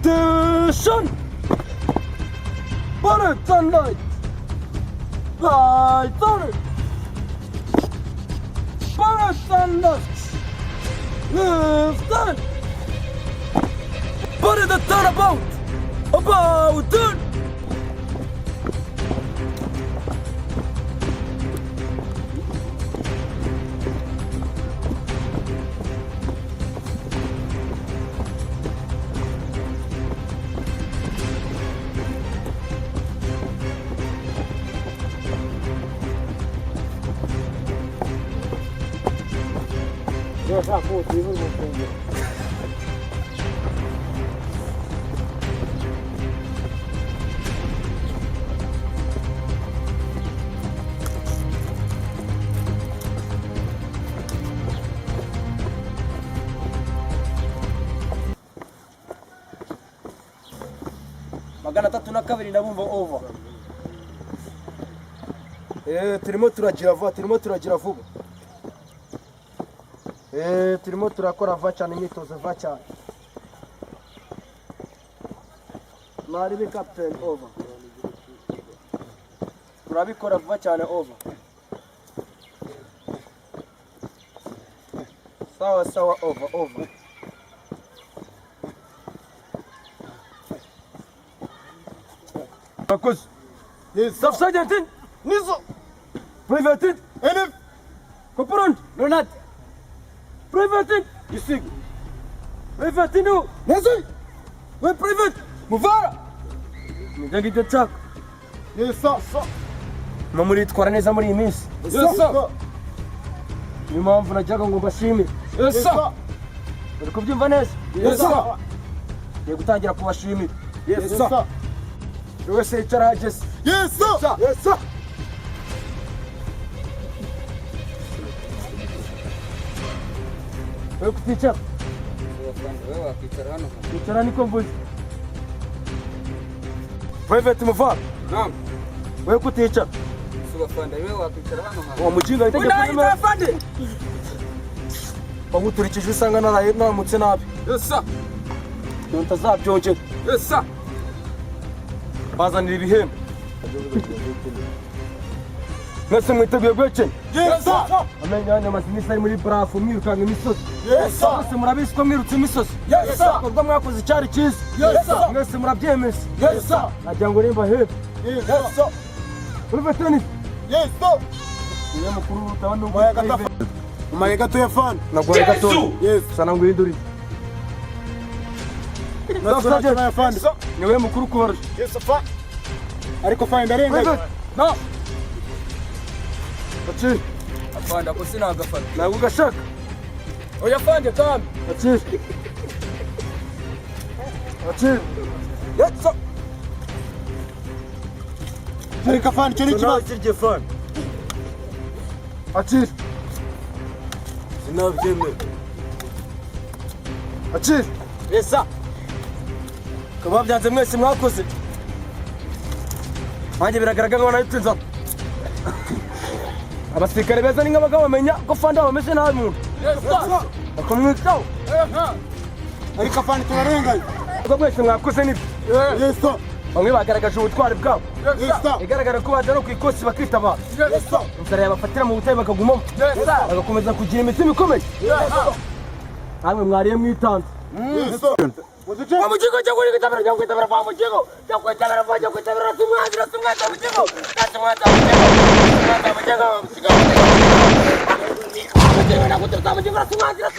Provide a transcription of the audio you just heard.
Attention! Bullets and lights! Lights on it! Bullets and lights! Left hand! Put it the turnabout! About it! Já pô, tive um pouco. Magana tatu na kabiri ndabumva over. Turimo turagira vuba. Turimo turakora va cyane imyitozo va cyane. Mwaribi captain over. Turabikora vuba cyane over. Sawa over. Bakuz. Staff Sergeant Nizo. Private Enef. Corporal Ronald. Private Yusig. Private no. Nasi. We private. Muvara. Ndangi tetsak. Yes sir. Mamuri twara neza muri iyi minsi. Yes sir. Ni mpamvu najyaga ngo mbashimire. Yes sir. Uri kubyumva neza? Yes sir. Ngiye gutangira kubashimira. Yes sir. Wese icara hageze. Yes sir. Yes sir. Wewe kuticha. Wewe wakichara hano. Icara niko mvuze. Private Muvara. Naam. Wewe kuticha. Suba fanda wewe wakichara hano. Wa mujinga itajya Unaita afande. Baguturikije usanga naraye namutse nabi. Yes sir. Ntazabyonje. Yes sir. Bazanira ibihembo. Mwese mwiteguye gwekene? Yes sir. Amenyanya amazinisi ari muri brafu mwirukanga imisozi. Yes sir. Mwese murabizi ko mwirutse imisozi. Yes sir. Ubwo mwakoze icyari cyiza. Yes sir. Mwese murabyemeza. Yes sir. Nagira ngo nimba hepfo. Yes sir. Private tennis. Yes sir. Niyo mukuru utabona Maya gata. Maya gata ya fan. Nagwaye gato. Yes. Sana ngwinduri. Nataka ya fan. Niwe mukuru kubarusha. Yes sir. Ariko fan ndarenga. No. Ati, Afanda ko sinagafata. ntabwo ugashaka. Oya fande kambi. Ati. Ati. Yes sir. Ariko fan cyo ni kibazo. Kirye fan. Ati. Sinabyemera. Ati. Yes sir. Kaba byanze mwese mwakoze. Wanjye biragaragara ngo nayitse nzamo. Abasirikare beza ni nk'abagabo bamenya ko fanda bameze nabi muntu. Yes sir. Bakamwitaho. Ariko fan turarenga. Ubwo mwese mwakoze nibyo. Yes sir. Bamwe bagaragaje ubutwari bwabo. Yes sir. Igaragara ko badana ku ikosi bakitabara. Yes sir. Inzara yabafatira mu butayu bakagumamo. Yes sir. Bagakomeza kugira imitima ikomeye. Yes sir. Namwe mwariye mwitanze. Yes sir. Wa mujigo cyo kuri kitabara cyo kwitabara kwa mujigo. Cyo kwitabara kwa cyo kwitabara tumwaza mujigo. Tumwaza mujigo. Mujigo na kututa mujigo tumwaza.